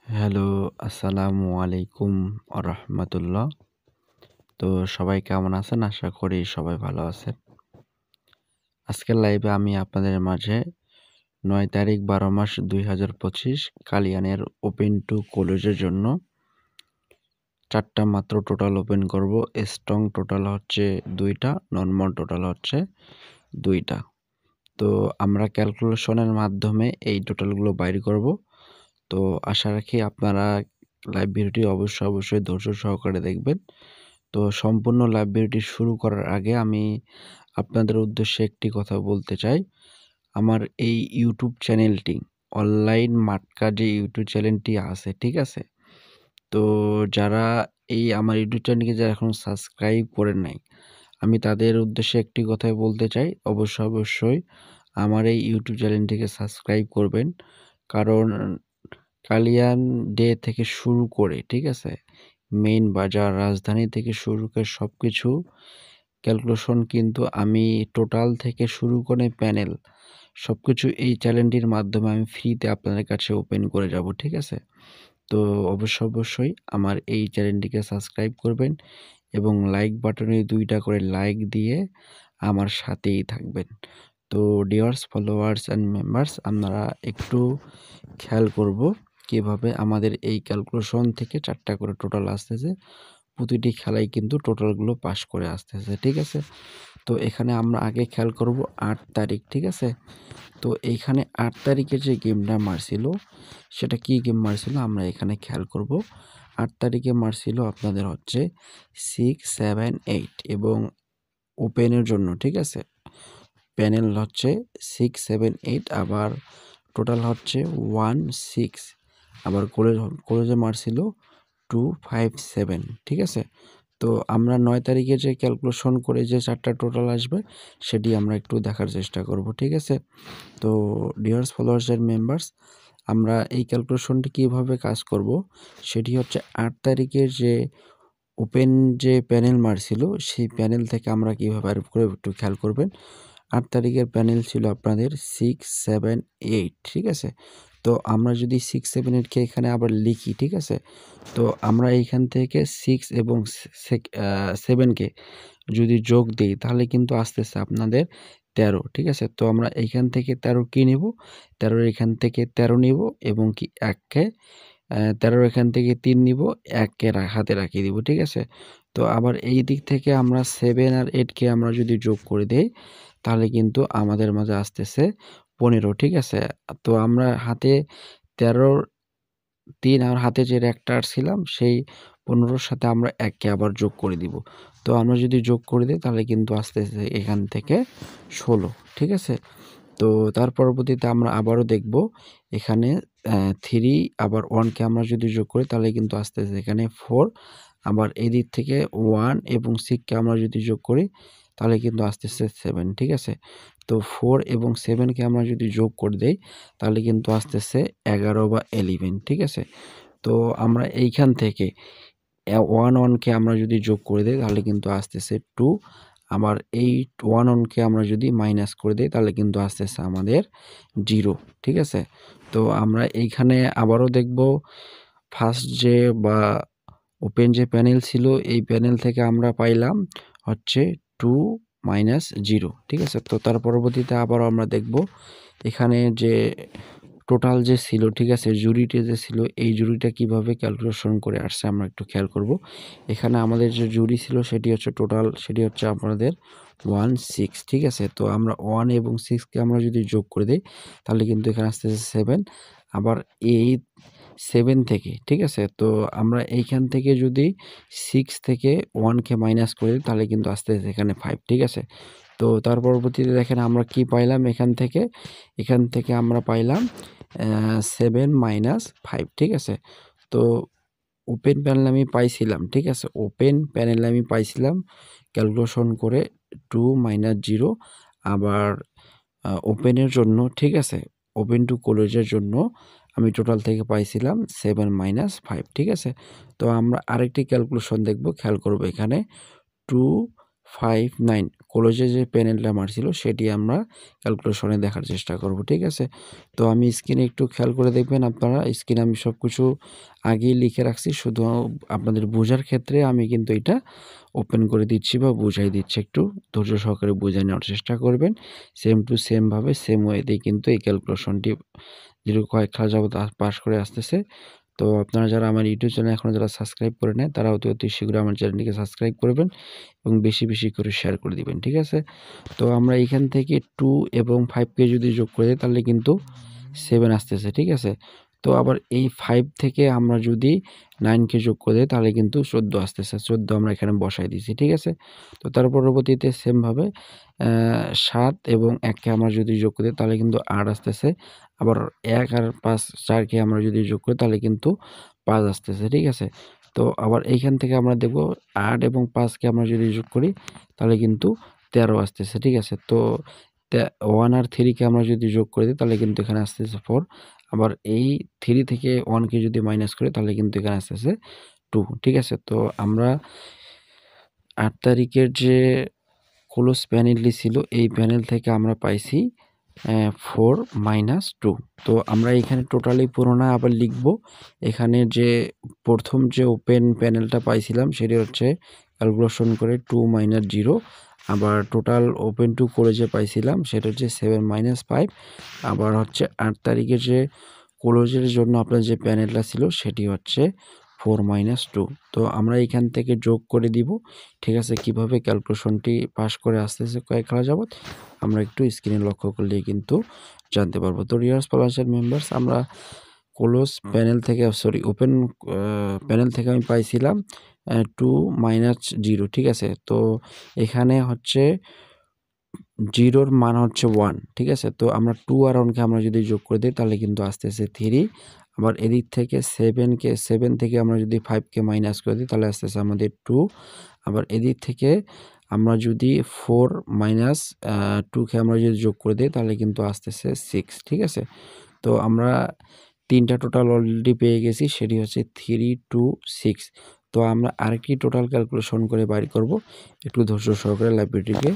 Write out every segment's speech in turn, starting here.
Hello, আসসালামু আলাইকুম রাহমাতুল্লাহ। তো সবাই কেমন আছেন? আশা করি সবাই ভালো আছেন। আজকের লাইভে আমি আপনাদের মাঝে ৯ তারিখ ১২ মাস ২০২৫ কালিয়ানের ওপেন টু কলেজের জন্য ৪টা মাত্র টোটাল ওপেন করব। স্ট্রং টোটাল হচ্ছে ২টা, নরমাল টোটাল হচ্ছে ২টা। তো আমরা ক্যালকুলেশনের মাধ্যমে এই টোটালগুলো বাইর করব। তো আশা রাখি আপনারা লাইভ ভিডিওটি অবশ্যই ধৈর্য সহকারে দেখবেন। তো সম্পূর্ণ লাইভ ভিডিওটি শুরু করার আগে আমি আপনাদের উদ্দেশ্যে একটি কথা বলতে চাই। আমার এই ইউটিউব চ্যানেলটি অনলাইন মাটকা যে ইউটিউব চ্যানেলটি আছে, ঠিক আছে? তো যারা এই আমার ইউটিউব চ্যানেলকে যারা এখনো সাবস্ক্রাইব করেন নাই, আমি তাদের উদ্দেশ্যে একটি কথাই বলতে চাই। অবশ্যই আমার এই ইউটিউব চ্যানেলটিকে সাবস্ক্রাইব করবেন। কারণ কালিয়ান ডে থেকে শুরু করে, ঠিক আছে, মেইন বাজার রাজধানী থেকে শুরু করে সবকিছু ক্যালকুলেশন কিন্তু আমি টোটাল থেকে শুরু করে প্যানেল সবকিছু এই চ্যানেলটির মাধ্যমে আমি ফ্রিতে আপনাদের কাছে ওপেন করে যাব, ঠিক আছে? তো অবশ্যই আমার এই চ্যানেলটিকে সাবস্ক্রাইব করবেন এবং লাইক বাটনে ২টা করে লাইক দিয়ে আমার সাথেই থাকবেন। তো ডিয়ার্স ফলোয়ার্স অ্যান্ড মেম্বার্স, আপনারা একটু খেয়াল করব কিভাবে আমাদের এই ক্যালকুলেশন থেকে 4টা করে টোটাল আসতেছে। প্রতিটি খেলায় কিন্তু টোটালগুলো পাস করে আসতেছে, ঠিক আছে? তো এখানে আমরা আগে খেয়াল করব ৮ তারিখ, ঠিক আছে? তো এইখানে ৮ তারিখে যে গেমটা মারছিল সেটা কি গেম মারছিল আমরা এখানে খেয়াল করব। ৮ তারিখে মারছিল আপনাদের হচ্ছে 6, 7, 8 এবং ওপেনের জন্য, ঠিক আছে? প্যানেল হচ্ছে 6, 7, 8 আবার টোটাল হচ্ছে 1, 6 আবার কলেজে মারছিল 2, 5, 7, ঠিক আছে? তো আমরা ৯ তারিখে যে ক্যালকুলেশন করে যে 4টা টোটাল আসবে সেটি আমরা একটু দেখার চেষ্টা করব, ঠিক আছে? তো ডিয়ার্স ফলোয়ার্স এর মেম্বার্স, আমরা এই ক্যালকুলেশনটি কিভাবে কাজ করব সেটি হচ্ছে ৮ তারিখের যে ওপেন যে প্যানেল মারছিল সেই প্যানেল থেকে আমরা কিভাবে বের করে একটু খেয়াল করবেন। ৮ তারিখের প্যানেল ছিল আপনাদের 6, 7, 8, ঠিক আছে? তো আমরা যদি 6, 7, 8 কে এখানে আবার লিখি, ঠিক আছে? তো আমরা এইখান থেকে 6 এবং 7 কে যদি যোগ দেই তাহলে কিন্তু আসতেছে আপনাদের 13, ঠিক আছে? তো আমরা এইখান থেকে 13 কি নিব? 13 এখান থেকে 13 নিব এবং কি ১ কে 13 এখান থেকে ৩ নিব, ১ কে হাতে রাখিয়ে দিব, ঠিক আছে? তো আবার এই দিক থেকে আমরা 7 আর 8 কে আমরা যদি যোগ করে দেই তাহলে কিন্তু আমাদের মাঝে আসতেছে 15, ঠিক আছে? তো আমরা হাতে 13 3 আর হাতে যে একটা ছিলাম সেই 15-র সাথে আমরা ১ কে আবার যোগ করে দিব। তো আমরা যদি যোগ করে দিই তাহলে কিন্তু আসতেছে এখান থেকে 16, ঠিক আছে? তো তার পরবর্তীতে আমরা আবারও দেখব এখানে 3 আবার 1 কে আমরা যদি যোগ করি তাহলে কিন্তু আসতেছে এখানে 4 আবার এদিক থেকে 1 এবং 6 কে আমরা যদি যোগ করি তাহলে কিন্তু আসতেছে 7, ঠিক আছে? তো 4 এবং 7 কে আমরা যদি যোগ করে দেই তাহলে কিন্তু আসতেছে 11 বা 11, ঠিক আছে? তো আমরা এইখান থেকে 1 কে আমরা যদি যোগ করে দেই তাহলে কিন্তু আসতেছে 2 আবার এই 1 কে আমরা যদি মাইনাস করে দেই তাহলে কিন্তু আসতেছে আমাদের 0, ঠিক আছে? তো আমরা এইখানে আবারও দেখব ফার্স্ট যে বা ওপেন যে প্যানেল ছিল এই প্যানেল থেকে আমরা পাইলাম হচ্ছে 2 মাইনাস 0, ঠিক আছে? তো তার পরবর্তীতে আবারও আমরা দেখব এখানে যে টোটাল যে ছিল, ঠিক আছে, জুরিটি যে ছিল এই জুরিটা কিভাবে ক্যালকুলেশন করে আসছে আমরা একটু খেয়াল করব। এখানে আমাদের যে জুরি ছিল সেটি হচ্ছে টোটাল, সেটি হচ্ছে আপনাদের 1, 6, ঠিক আছে? তো আমরা 1 এবং 6 কে আমরা যদি যোগ করে দেই তাহলে কিন্তু এখানে আসতেছে 7 আবার এই 7 থেকে, ঠিক আছে? তো আমরা এইখান থেকে যদি 6 থেকে 1 কে মাইনাস করে দিই তাহলে কিন্তু আসতেছে এখানে 5, ঠিক আছে? তো তার পরবর্তীতে দেখেন আমরা কি পাইলাম এখান থেকে? এখান থেকে আমরা পাইলাম 7 মাইনাস 5, ঠিক আছে? তো ওপেন প্যানেল আমি পাইছিলাম, ঠিক আছে? ওপেন প্যানেল আমি পাইছিলাম ক্যালকুলেশন করে 2 মাইনাস 0 আবার ওপেনের জন্য, ঠিক আছে? ওপেন টু কলেজের জন্য আমি টোটাল থেকে পাইছিলাম 7 মাইনাস 5, ঠিক আছে? তো আমরা আরেকটি ক্যালকুলেশন দেখব, খেয়াল করব এখানে 2, 5, 9 কলেজে যে প্যানেলটা মারছিল সেটি আমরা ক্যালকুলেশনে দেখার চেষ্টা করব, ঠিক আছে। তো আমি স্ক্রিনে একটু খেয়াল করে দেখবেন আপনারা, স্ক্রিনে আমি সব কিছু আগেই লিখে রাখছি, শুধু আপনাদের বোঝার ক্ষেত্রে আমি কিন্তু এটা ওপেন করে দিচ্ছি বা বুঝাই দিচ্ছি। একটু ধৈর্য সহকারে বুঝে নেওয়ার চেষ্টা করবেন। সেম টু সেমভাবে সেম ওয়েতেই কিন্তু এই ক্যালকুলেশনটি দীর্ঘ কয়েক ক্লাস যাবত পাস করে আসতেছে। তো আপনারা যারা আমার ইউটিউব চ্যানেল এখনও যারা সাবস্ক্রাইব করে নেয় তারা অতি শীঘ্রই আমার চ্যানেলটিকে সাবস্ক্রাইব করবেন এবং বেশি বেশি করে শেয়ার করে দিবেন, ঠিক আছে। তো আমরা এখান থেকে 2 এবং 5কে যদি যোগ করে দিই তাহলে কিন্তু 7 আসতেছে, ঠিক আছে। তো আবার এই 5 থেকে আমরা যদি 9কে যোগ করে দিই তাহলে কিন্তু 14 আসতেছে। 14 আমরা এখানে বসাই দিয়েছি, ঠিক আছে। তো তার পরবর্তীতে সেমভাবে 7 এবং 1কে আমরা যদি যোগ করি তাহলে কিন্তু 8 আসতেছে। আবার 1 আর 5 4কে আমরা যদি যোগ করি তাহলে কিন্তু 5 আসতেছে, ঠিক আছে। তো আবার এইখান থেকে আমরা দেখব 8 এবং 5কে আমরা যদি যোগ করি তাহলে কিন্তু 13 আসতেছে, ঠিক আছে। তো 1 আর 3কে আমরা যদি যোগ করে দিই তাহলে কিন্তু এখানে আসতেছে 4। আবার এই 3 থেকে 1কে যদি মাইনাস করি তাহলে কিন্তু এখানে আসতেছে 2, ঠিক আছে। তো আমরা 8 তারিখের যে ক্লোজ প্যানেলটি ছিল এই প্যানেল থেকে আমরা পাইছি 4 - 2। তো আমরা এখানে টোটালি পুরোনা আবার লিখব। এখানে যে প্রথম যে ওপেন প্যানেলটা পাইছিলাম সেটি হচ্ছে ক্যালকুলেশন করে 2 - 0। আবার টোটাল ওপেন টু করে যে পাইছিলাম সেটা হচ্ছে 7 - 5। আবার হচ্ছে 8 তারিখের যে ক্লোজের জন্য আপনার যে প্যানেলটা ছিল সেটি হচ্ছে 4 - 2। তো আমরা এখান থেকে যোগ করে দিব, ঠিক আছে। কিভাবে ক্যালকুলেশনটি পাস করে আসতেছে কয়েক খেলা যাবত আমরা একটু স্ক্রিনে লক্ষ্য করলেই কিন্তু জানতে পারবো। তো রিয়ার্স পলাশের মেম্বার্স আমরা ক্লোজ প্যানেল থেকে ওপেন প্যানেল থেকে আমি পাইছিলাম 2 - 0, ঠিক আছে। তো এখানে হচ্ছে 0-র মান হচ্ছে 1, ঠিক আছে। তো আমরা 2 আর 1কে আমরা যদি যোগ করে দিই তাহলে কিন্তু আসতেছে 3। আবার এদিক থেকে 7 থেকে আমরা যদি 5কে মাইনাস করে দিই তাহলে আসতেছে আমাদের 2। আবার এদিক থেকে আমরা যদি 4 - 2কে আমরা যদি যোগ করে দিই তাহলে কিন্তু আসতেছে 6, ঠিক আছে। তো আমরা 3টা টোটাল অলরেডি পেয়ে গেছি, সেটি হচ্ছে 3, 2, 6। তো আমরা আরেকটি টোটাল ক্যালকুলেশন করে বাইর করব। একটু ধৈর্য সহকারে লাইব্রেরিটিকে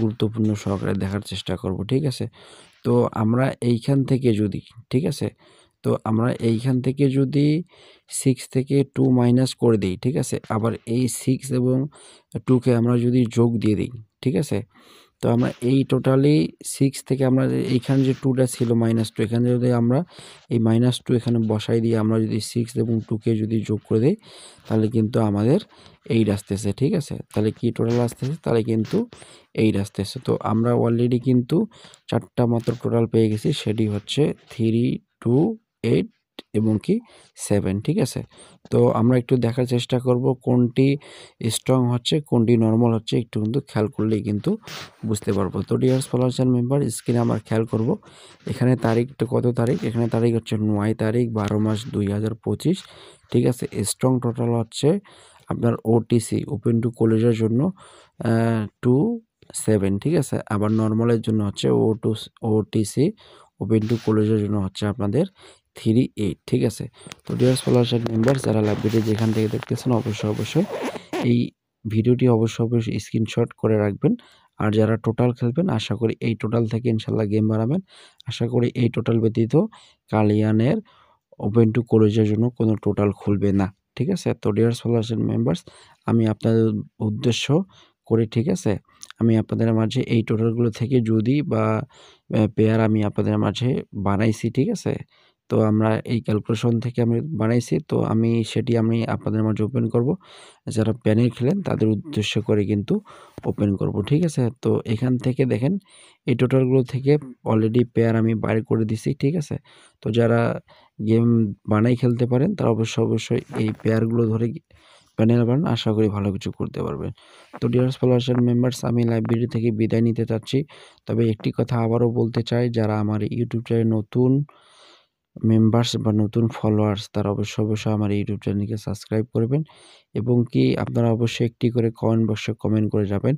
গুরুত্বপূর্ণ সহকারে দেখার চেষ্টা করব, ঠিক আছে। তো আমরা এইখান থেকে যদি, ঠিক আছে, তো আমরা এইখান থেকে যদি 6 থেকে 2 মাইনাস করে দিই, ঠিক আছে। আবার এই 6 এবং 2কে আমরা যদি যোগ দিয়ে দিই, ঠিক আছে। তো আমরা এই টোটালি 6 থেকে আমরা এইখানে যে 2টা ছিল -2, এখানে যদি আমরা এই -2 এখানে বসাই দিয়ে আমরা যদি 6 এবং 2কে যদি যোগ করে দিই তাহলে কিন্তু আমাদের 8 আসতেছে, ঠিক আছে। তাহলে কি টোটাল আসতেছে, তাহলে কিন্তু 8 আসতেছে। তো আমরা অলরেডি কিন্তু 4টা মাত্র টোটাল পেয়ে গেছি, সেটি হচ্ছে 3, 2, 8 এবং কি 7, ঠিক আছে। তো আমরা একটু দেখার চেষ্টা করব কোনটি স্ট্রং হচ্ছে কোনটি নর্মাল হচ্ছে, একটু কিন্তু খেয়াল করলেই কিন্তু বুঝতে পারবো। তো ডিয়ার ফলোয়ার্স এন্ড মেম্বার, স্ক্রিনে আমরা খেয়াল করব এখানে তারিখটা কত তারিখ, এখানে তারিখ হচ্ছে 9 তারিখ 12 মাস 2025, ঠিক আছে। স্ট্রং টোটাল হচ্ছে আপনার ওটিসি ওপেন টু কলেজের জন্য 27, ঠিক আছে। আবার নর্মালের জন্য হচ্ছে ওটিসি ওপেন টু কলেজের জন্য হচ্ছে আপনাদের 38, ঠিক আছে। তো ডিয়ার ফলোয়ার্স এন্ড মেম্বার, যারা লাইব্রেরি যেখান থেকে দেখতেছেন অবশ্যই এই ভিডিওটি অবশ্যই স্ক্রিনশট করে রাখবেন। আর যারা টোটাল খেলবেন আশা করি এই টোটাল থেকে ইনশাল্লাহ গেম বানাবেন। আশা করি এই টোটাল ব্যতীত কালিয়ানের ওপেন টু কলেজের জন্য কোনো টোটাল খুলবে না, ঠিক আছে। তো ডিয়ার ফলোয়ার্স এন্ড মেম্বার্স, আমি আপনাদের উদ্দেশ্য করে, ঠিক আছে, আমি আপনাদের মাঝে এই টোটালগুলো থেকে যদি বা পেয়ার আমি আপনাদের মাঝে বানাইছি, ঠিক আছে। তো আমরা এই ক্যালকুলেশন থেকে আমি বানাইছি, তো সেটি আমি আপনাদের মাঝে ওপেন করব। যারা প্যানেল খেলেন তাদের উদ্দেশ্য করে কিন্তু ওপেন করব, ঠিক আছে। তো এখান থেকে দেখেন এই টোটালগুলো থেকে অলরেডি পেয়ার আমি বাইর করে দিছি, ঠিক আছে। তো যারা গেম বানাই খেলতে পারেন তারা অবশ্যই এই পেয়ারগুলো ধরে প্যানেল বানান, আশা করি ভালো কিছু করতে পারবেন। তো ডিয়ার ফলোয়ার্স এন্ড মেম্বার্স, আমি লাইব্রেরি থেকে বিদায় নিতে চাচ্ছি। তবে একটি কথা আবারও বলতে চাই, যারা আমার ইউটিউব চ্যানেলে নতুন মেম্বার্স বা নতুন ফলোয়ার্স তারা অবশ্যই আমার ইউটিউব চ্যানেলকে সাবস্ক্রাইব করবেন এবং কি আপনারা অবশ্যই একটি করে কমেন্ট বক্সে কমেন্ট করে যাবেন।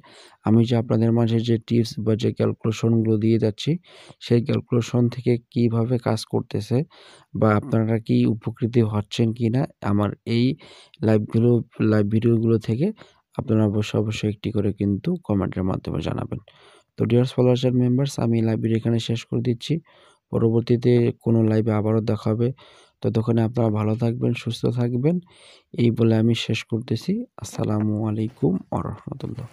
আমি যে আপনাদের মাঝে যে টিপস বা যে ক্যালকুলেশনগুলো দিয়ে যাচ্ছি সেই ক্যালকুলেশন থেকে কিভাবে কাজ করতেছে বা আপনারা কি উপকৃত হচ্ছেন কি না আমার এই লাইভ ভিডিওগুলো থেকে আপনারা অবশ্যই একটি করে কিন্তু কমেন্টের মাধ্যমে জানাবেন। তো ডিয়ার ফলোয়ার্স এন্ড মেম্বার্স, আমি লাইভটি এখানে শেষ করে দিচ্ছি। পরবর্তীতে কোনো লাইভে আবারও দেখা হবে। ততক্ষণে আপনারা ভালো থাকবেন, সুস্থ থাকবেন। এই বলে আমি শেষ করতেছি। আসসালামু আলাইকুম ওয়া রাহমাতুল্লাহ।